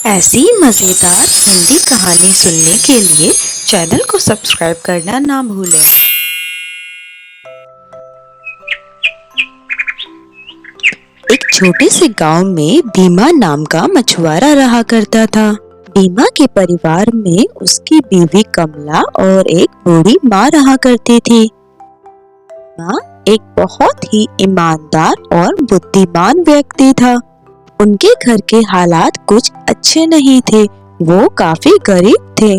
ऐसी मज़ेदार हिंदी कहानी सुनने के लिए चैनल को सब्सक्राइब करना ना भूलें। एक छोटे से गांव में भीमा नाम का मछुआरा रहा करता था। भीमा के परिवार में उसकी बीवी कमला और एक बूढ़ी माँ रहा करती थी। भीमा एक बहुत ही ईमानदार और बुद्धिमान व्यक्ति था। उनके घर के हालात कुछ अच्छे नहीं थे, वो काफी गरीब थे।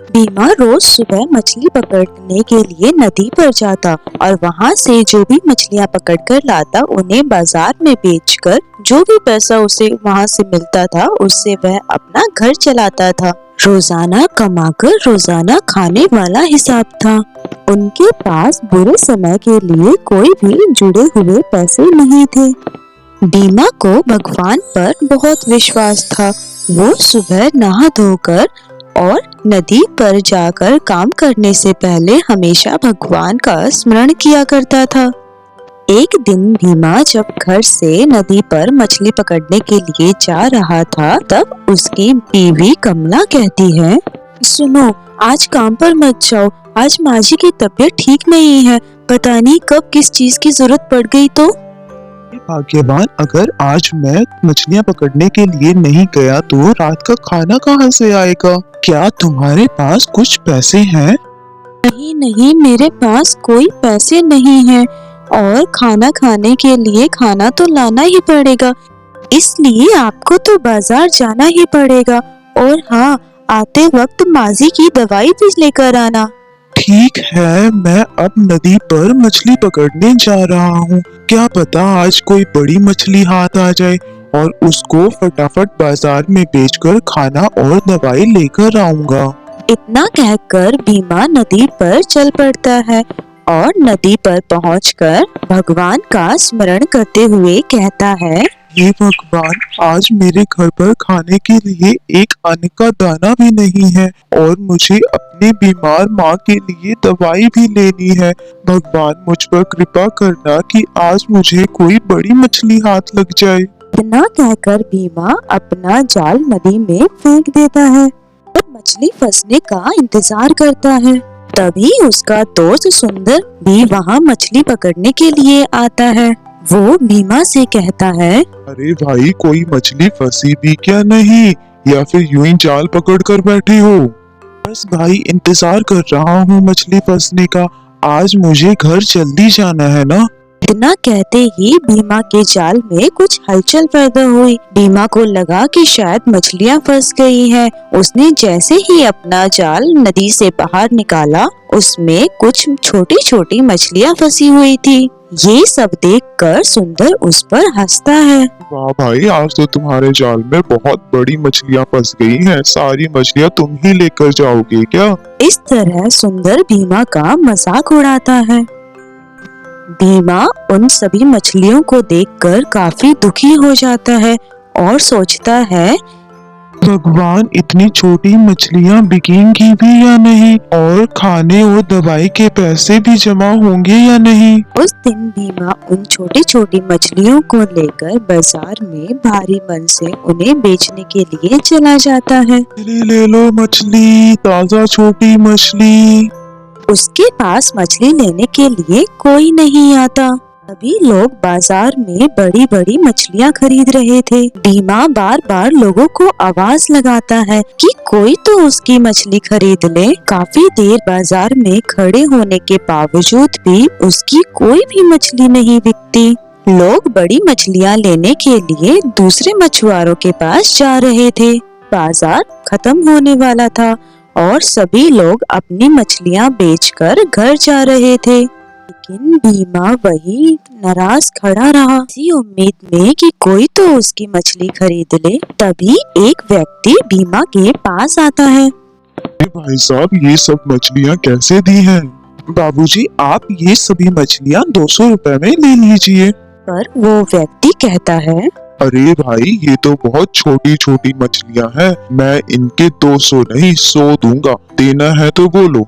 भीमा रोज सुबह मछली पकड़ने के लिए नदी पर जाता और वहां से जो भी मछलियां पकड़कर लाता उन्हें बाजार में बेचकर जो भी पैसा उसे वहां से मिलता था उससे वह अपना घर चलाता था। रोजाना कमाकर रोजाना खाने वाला हिसाब था। उनके पास बुरे समय के लिए कोई भी जुड़े हुए पैसे नहीं थे। भीमा को भगवान पर बहुत विश्वास था। वो सुबह नहा धोकर और नदी पर जाकर काम करने से पहले हमेशा भगवान का स्मरण किया करता था। एक दिन भीमा जब घर से नदी पर मछली पकड़ने के लिए जा रहा था तब उसकी बीवी कमला कहती है, सुनो, आज काम पर मत जाओ, आज माँ जी की तबीयत ठीक नहीं है, पता नहीं कब किस चीज की जरूरत पड़ गई तो। भाग्यवान, अगर आज मैं मछलियाँ पकड़ने के लिए नहीं गया तो रात का खाना कहाँ से आएगा? क्या तुम्हारे पास कुछ पैसे हैं? नहीं नहीं, मेरे पास कोई पैसे नहीं हैं और खाना खाने के लिए खाना तो लाना ही पड़ेगा, इसलिए आपको तो बाजार जाना ही पड़ेगा। और हाँ, आते वक्त माजी की दवाई भी लेकर आना। ठीक है, मैं अब नदी पर मछली पकड़ने जा रहा हूँ। क्या पता आज कोई बड़ी मछली हाथ आ जाए और उसको फटाफट बाजार में बेचकर खाना और दवाई लेकर आऊंगा। इतना कहकर भीमा नदी पर चल पड़ता है और नदी पर पहुंचकर भगवान का स्मरण करते हुए कहता है, हे भगवान, आज मेरे घर पर खाने के लिए एक अन्न का दाना भी नहीं है और मुझे अपने बीमार माँ के लिए दवाई भी लेनी है। भगवान, मुझ पर कृपा करना कि आज मुझे कोई बड़ी मछली हाथ लग जाए। इतना कहकर भीमा अपना जाल नदी में फेंक देता है और मछली फंसने का इंतजार करता है। तभी उसका दोस्त सुंदर भी वहाँ मछली पकड़ने के लिए आता है। वो भीमा से कहता है, अरे भाई, कोई मछली फंसी भी क्या नहीं, या फिर यूं ही जाल पकड़ कर बैठे हो? बस भाई, इंतजार कर रहा हूँ मछली फंसने का। आज मुझे घर जल्दी जाना है ना। इतना कहते ही भीमा के जाल में कुछ हलचल पैदा हुई। भीमा को लगा कि शायद मछलियाँ फंस गई हैं। उसने जैसे ही अपना जाल नदी से बाहर निकाला, उसमें कुछ छोटी छोटी मछलियाँ फंसी हुई थी। ये सब देखकर सुंदर उस पर हंसता है। वाह भाई, आज तो तुम्हारे जाल में बहुत बड़ी मछलियाँ फंस गई हैं। सारी मछलियाँ तुम ही लेकर जाओगे क्या? इस तरह सुंदर भीमा का मजाक उड़ाता है। भीमा उन सभी मछलियों को देखकर काफी दुखी हो जाता है और सोचता है, भगवान, इतनी छोटी मछलियाँ बिकेंगी भी या नहीं, और खाने और दवाई के पैसे भी जमा होंगे या नहीं? उस दिन भीमा उन छोटी छोटी मछलियों को लेकर बाजार में भारी मन से उन्हें बेचने के लिए चला जाता है। ले लो मछली, ताजा छोटी मछली। उसके पास मछली लेने के लिए कोई नहीं आता। सभी लोग बाजार में बड़ी बड़ी मछलियाँ खरीद रहे थे। भीमा बार बार लोगों को आवाज लगाता है कि कोई तो उसकी मछली खरीद ले। काफी देर बाजार में खड़े होने के बावजूद भी उसकी कोई भी मछली नहीं बिकती। लोग बड़ी मछलियाँ लेने के लिए दूसरे मछुआरों के पास जा रहे थे। बाजार खत्म होने वाला था और सभी लोग अपनी मछलियाँ बेचकर घर जा रहे थे। लेकिन भीमा वही नाराज खड़ा रहा, इसी उम्मीद में कि कोई तो उसकी मछली खरीद ले। तभी एक व्यक्ति भीमा के पास आता है। भाई साहब, ये सब मछलियाँ कैसे दी हैं? बाबूजी, आप ये सभी मछलियाँ 200 रुपए में ले लीजिए। पर वो व्यक्ति कहता है, अरे भाई, ये तो बहुत छोटी छोटी मछलियाँ हैं, मैं इनके 200 नहीं 100 दूंगा। देना है तो बोलो।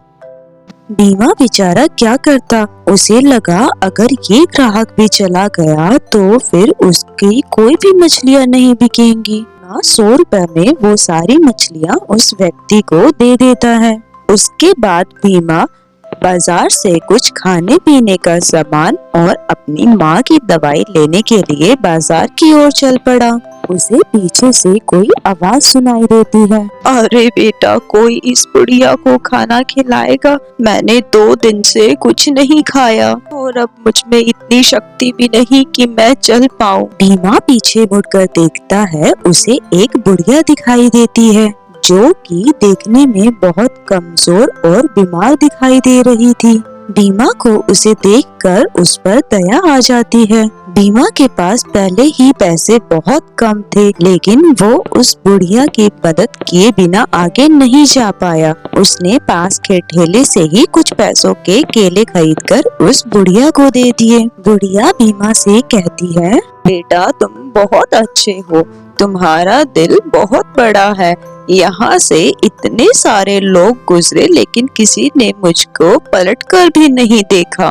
भीमा बेचारा क्या करता। उसे लगा अगर ये ग्राहक भी चला गया तो फिर उसकी कोई भी मछलियाँ नहीं बिकेंगी। बीमा 100 रुपए में वो सारी मछलियाँ उस व्यक्ति को दे देता है। उसके बाद बीमा बाजार से कुछ खाने पीने का सामान और अपनी माँ की दवाई लेने के लिए बाजार की ओर चल पड़ा। उसे पीछे से कोई आवाज सुनाई देती है। अरे बेटा, कोई इस बुढ़िया को खाना खिलाएगा? मैंने 2 दिन से कुछ नहीं खाया और अब मुझ में इतनी शक्ति भी नहीं कि मैं चल पाऊँ। बीमा पीछे मुड़कर देखता है, उसे एक बुढ़िया दिखाई देती है जो कि देखने में बहुत कमजोर और बीमार दिखाई दे रही थी। बीमा को उसे देखकर उस पर दया आ जाती है। बीमा के पास पहले ही पैसे बहुत कम थे, लेकिन वो उस बुढ़िया की मदद किए बिना आगे नहीं जा पाया। उसने पास के ठेले से ही कुछ पैसों के केले खरीदकर उस बुढ़िया को दे दिए। बुढ़िया बीमा से कहती है, बेटा तुम बहुत अच्छे हो, तुम्हारा दिल बहुत बड़ा है। यहाँ से इतने सारे लोग गुजरे लेकिन किसी ने मुझको पलटकर भी नहीं देखा।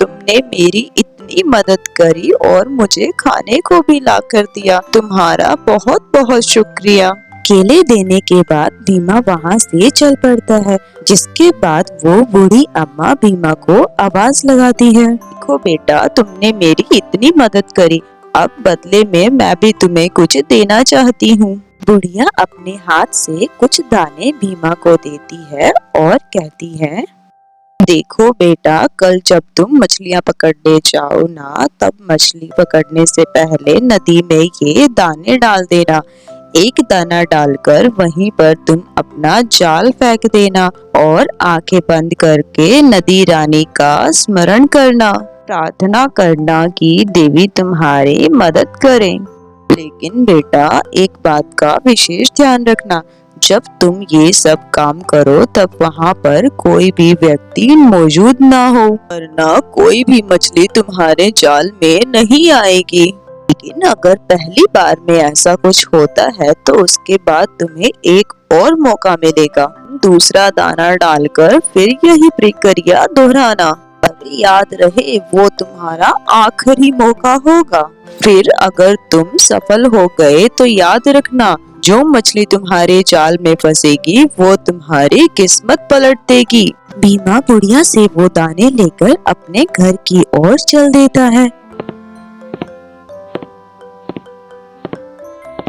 तुमने मेरी इतनी मदद करी और मुझे खाने को भी लाकर दिया। तुम्हारा बहुत बहुत शुक्रिया। केले देने के बाद बीमा वहाँ से चल पड़ता है, जिसके बाद वो बूढ़ी अम्मा बीमा को आवाज लगाती है, देखो बेटा, तुमने मेरी इतनी मदद करी, अब बदले में मैं भी तुम्हें कुछ देना चाहती हूँ। बुढ़िया अपने हाथ से कुछ दाने बीमा को देती है और कहती है, देखो बेटा, कल जब तुम मछलियाँ पकड़ने जाओ ना, तब मछली पकड़ने से पहले नदी में ये दाने डाल देना। एक दाना डालकर वहीं पर तुम अपना जाल फेंक देना और आंखें बंद करके नदी रानी का स्मरण करना, प्रार्थना करना कि देवी तुम्हारी मदद करें। लेकिन बेटा, एक बात का विशेष ध्यान रखना, जब तुम ये सब काम करो तब वहाँ पर कोई भी व्यक्ति मौजूद ना हो, वरना कोई भी मछली तुम्हारे जाल में नहीं आएगी। लेकिन अगर पहली बार में ऐसा कुछ होता है तो उसके बाद तुम्हें एक और मौका मिलेगा। दूसरा दाना डालकर फिर यही प्रक्रिया दोहराना। पर याद रहे, वो तुम्हारा आखिरी मौका होगा। फिर अगर तुम सफल हो गए तो याद रखना, जो मछली तुम्हारे जाल में फंसेगी वो तुम्हारी किस्मत पलट देगी। बीमा बुढ़िया से वो दाने लेकर अपने घर की ओर चल देता है।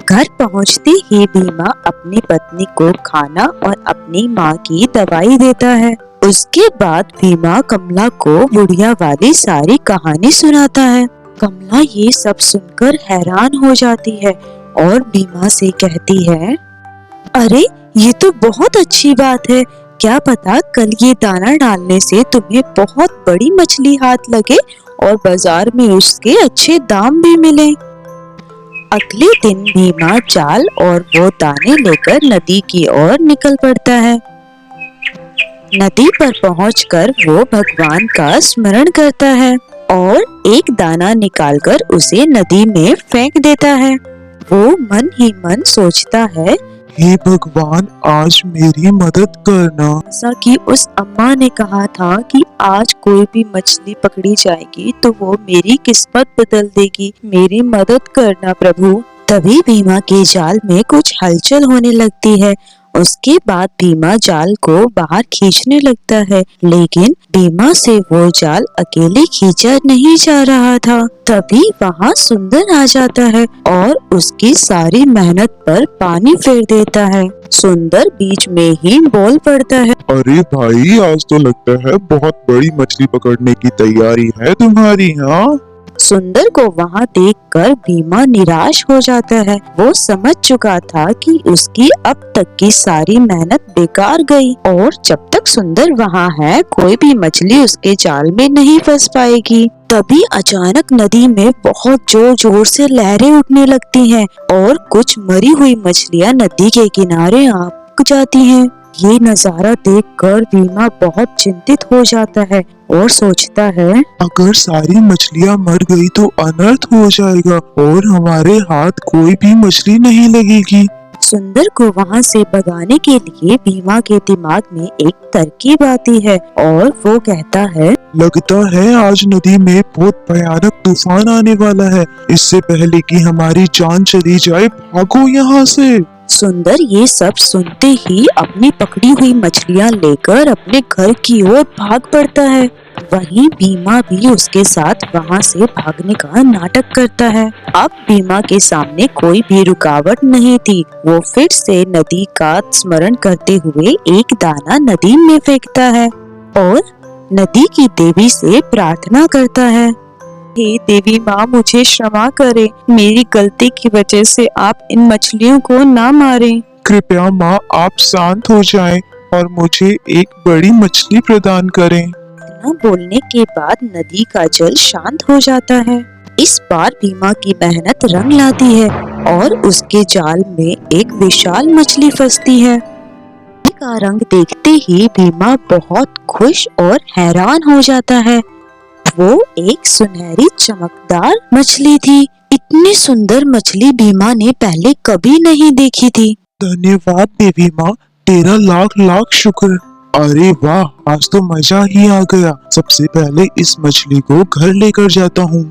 घर पहुंचते ही बीमा अपनी पत्नी को खाना और अपनी माँ की दवाई देता है। उसके बाद बीमा कमला को बुढ़िया वाली सारी कहानी सुनाता है। कमला ये सब सुनकर हैरान हो जाती है और बीमा से कहती है, अरे ये तो बहुत अच्छी बात है, क्या पता कल ये दाना डालने से तुम्हें बहुत बड़ी मछली हाथ लगे और बाजार में उसके अच्छे दाम भी मिले। अगले दिन बीमा जाल और वो दाने लेकर नदी की ओर निकल पड़ता है। नदी पर पहुंचकर वो भगवान का स्मरण करता है और एक दाना निकालकर उसे नदी में फेंक देता है। वो मन ही मन सोचता है, हे भगवान, आज मेरी मदद करना। जैसा कि उस अम्मा ने कहा था कि आज कोई भी मछली पकड़ी जाएगी तो वो मेरी किस्मत बदल देगी, मेरी मदद करना प्रभु। तभी बीमा के जाल में कुछ हलचल होने लगती है। उसके बाद बीमा जाल को बाहर खींचने लगता है, लेकिन बीमा से वो जाल अकेले खींचा नहीं जा रहा था। तभी वहाँ सुंदर आ जाता है और उसकी सारी मेहनत पर पानी फेर देता है। सुंदर बीच में ही बोल पड़ता है, अरे भाई, आज तो लगता है बहुत बड़ी मछली पकड़ने की तैयारी है तुम्हारी। हाँ, सुंदर को वहाँ देखकर बीमा निराश हो जाता है। वो समझ चुका था कि उसकी अब तक की सारी मेहनत बेकार गई और जब तक सुंदर वहाँ है कोई भी मछली उसके जाल में नहीं फंस पाएगी। तभी अचानक नदी में बहुत जोर जोर से लहरें उठने लगती हैं और कुछ मरी हुई मछलियाँ नदी के किनारे आ जाती हैं। ये नजारा देखकर बीमा बहुत चिंतित हो जाता है और सोचता है, अगर सारी मछलियाँ मर गई तो अनर्थ हो जाएगा और हमारे हाथ कोई भी मछली नहीं लगेगी। सुंदर को वहाँ से भगाने के लिए भीमा के दिमाग में एक तरकीब आती है और वो कहता है, लगता है आज नदी में बहुत भयानक तूफान आने वाला है। इससे पहले कि हमारी जान चली जाए, भागो यहाँ से। सुंदर ये सब सुनते ही अपनी पकड़ी हुई मछलियाँ लेकर अपने घर की ओर भाग पड़ता है। वहीं भीमा भी उसके साथ वहां से भागने का नाटक करता है। अब भीमा के सामने कोई भी रुकावट नहीं थी। वो फिर से नदी का स्मरण करते हुए एक दाना नदी में फेंकता है और नदी की देवी से प्रार्थना करता है, हे देवी माँ, मुझे क्षमा करें। मेरी गलती की वजह से आप इन मछलियों को ना मारें। कृपया माँ, आप शांत हो जाएं और मुझे एक बड़ी मछली प्रदान करें। इतना बोलने के बाद नदी का जल शांत हो जाता है। इस बार भीमा की मेहनत रंग लाती है और उसके जाल में एक विशाल मछली फंसती है। मछली का रंग देखते ही भीमा बहुत खुश और हैरान हो जाता है। वो एक सुनहरी चमकदार मछली थी। इतनी सुंदर मछली भीमा ने पहले कभी नहीं देखी थी। धन्यवाद देवी माँ, तेरा लाख लाख शुक्र। अरे वाह, आज तो मजा ही आ गया। सबसे पहले इस मछली को घर लेकर जाता हूँ।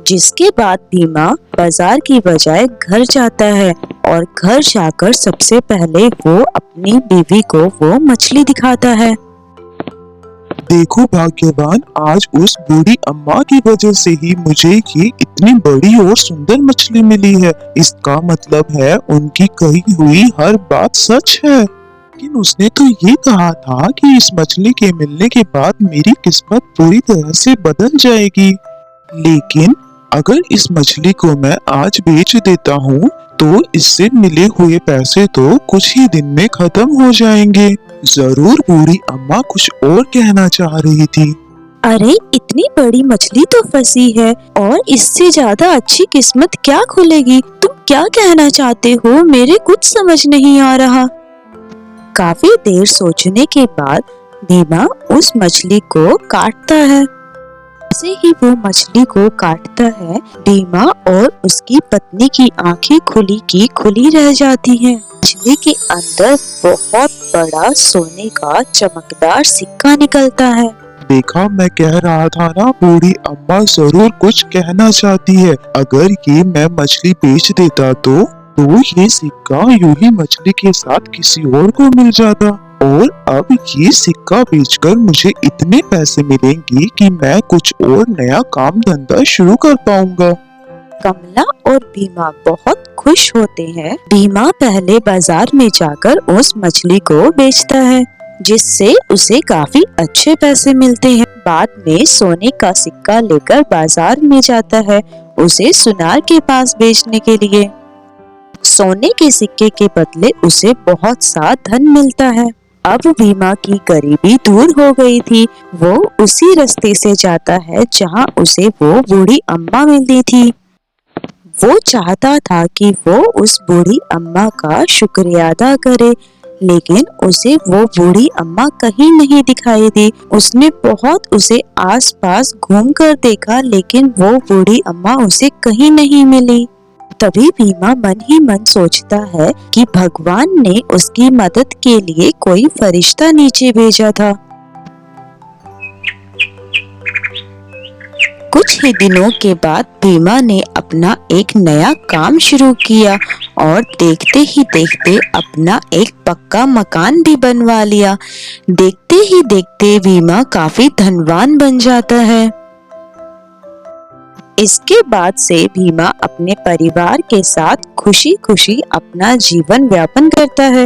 जिसके बाद भीमा बाजार की बजाय घर जाता है और घर जाकर सबसे पहले वो अपनी बीवी को वो मछली दिखाता है। देखो भाग्यवान, आज उस बूढ़ी अम्मा की वजह से ही मुझे ये इतनी बड़ी और सुंदर मछली मिली है। इसका मतलब है उनकी कही हुई हर बात सच है। लेकिन उसने तो ये कहा था कि इस मछली के मिलने के बाद मेरी किस्मत पूरी तरह से बदल जाएगी। लेकिन अगर इस मछली को मैं आज बेच देता हूँ तो इससे मिले हुए पैसे तो कुछ ही दिन में खत्म हो जाएंगे। जरूर बूढ़ी अम्मा कुछ और कहना चाह रही थी। अरे, इतनी बड़ी मछली तो फंसी है और इससे ज्यादा अच्छी किस्मत क्या खुलेगी? तुम क्या कहना चाहते हो? मेरे कुछ समझ नहीं आ रहा। काफी देर सोचने के बाद भीमा उस मछली को काटता है। जैसे ही वो मछली को काटता है, भीमा और उसकी पत्नी की आंखें खुली की खुली रह जाती हैं। मछली के अंदर बहुत बड़ा सोने का चमकदार सिक्का निकलता है। देखा, मैं कह रहा था ना, बूढ़ी अम्मा जरूर कुछ कहना चाहती है। अगर ये मैं मछली बेच देता तो ये सिक्का यूं ही मछली के साथ किसी और को मिल जाता और अब ये सिक्का बेचकर मुझे इतने पैसे मिलेंगे कि मैं कुछ और नया काम धंधा शुरू कर पाऊंगा। कमला और भीमा बहुत खुश होते हैं। भीमा पहले बाजार में जाकर उस मछली को बेचता है, जिससे उसे काफी अच्छे पैसे मिलते हैं। बाद में सोने का सिक्का लेकर बाजार में जाता है, उसे सुनार के पास बेचने के लिए। सोने के सिक्के के बदले उसे बहुत सा धन मिलता है। अब भीमा की गरीबी दूर हो गई थी। वो उसी रास्ते से जाता है जहाँ उसे वो बूढ़ी अम्मा मिली थी। वो चाहता था कि वो उस बूढ़ी अम्मा का शुक्रिया अदा करे, लेकिन उसे वो बूढ़ी अम्मा कहीं नहीं दिखाई दी। उसने बहुत उसे आसपास घूमकर देखा, लेकिन वो बूढ़ी अम्मा उसे कहीं नहीं मिली। तभी भीमा मन ही मन सोचता है कि भगवान ने उसकी मदद के लिए कोई फरिश्ता नीचे भेजा था। कुछ ही दिनों के बाद भीमा ने अपना एक नया काम शुरू किया और देखते ही देखते अपना एक पक्का मकान भी बनवा लिया। देखते ही देखते भीमा काफी धनवान बन जाता है। इसके बाद से भीमा अपने परिवार के साथ खुशी खुशी अपना जीवन यापन करता है।